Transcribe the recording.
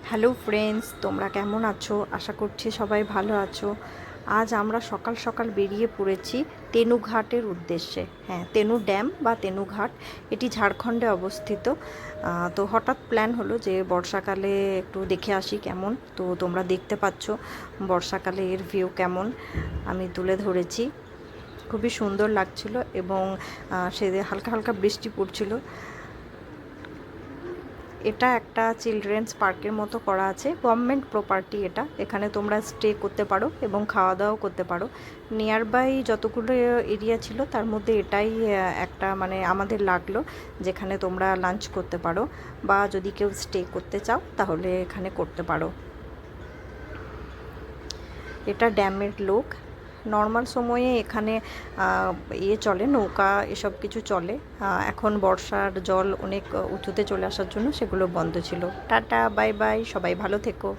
Hello friends, তোমরা কেমন আছো? আশা করছি সবাই ভালো আছো। আজ আমরা সকাল সকাল বেরিয়ে পড়েছি তেনুঘাটের উদ্দেশ্যে। হ্যাঁ, তেনু ড্যাম বা তেনুঘাট, এটি ঝাড়খণ্ডে অবস্থিত। তো হঠাৎ প্ল্যান হলো যে বর্ষাকালে একটু দেখে আসি কেমন। তো তোমরা দেখতে পাচ্ছ বর্ষাকালে এর ভিউ কেমন আমি তুলে ধরেছি। খুবই সুন্দর লাগছিল এবং সে হালকা হালকা বৃষ্টি পড়ছিল। এটা একটা চিলড্রেন্স পার্কের মতো করা আছে, গভর্নমেন্ট প্রপার্টি এটা। এখানে তোমরা স্টে করতে পারো এবং খাওয়া দাওয়াও করতে পারো। নিয়ার বাই যতগুলো এরিয়া ছিল তার মধ্যে এটাই একটা মানে আমাদের লাগলো, যেখানে তোমরা লাঞ্চ করতে পারো বা যদি কেউ স্টে করতে চাও তাহলে এখানে করতে পারো। এটা ড্যামের লোক। নর্মাল সময়ে এখানে চলে, নৌকা এসব কিছু চলে। এখন বর্ষার জল অনেক উঁচুতে চলে আসার জন্য সেগুলো বন্ধ ছিল। টাটা, বাই বাই, সবাই ভালো থেকো।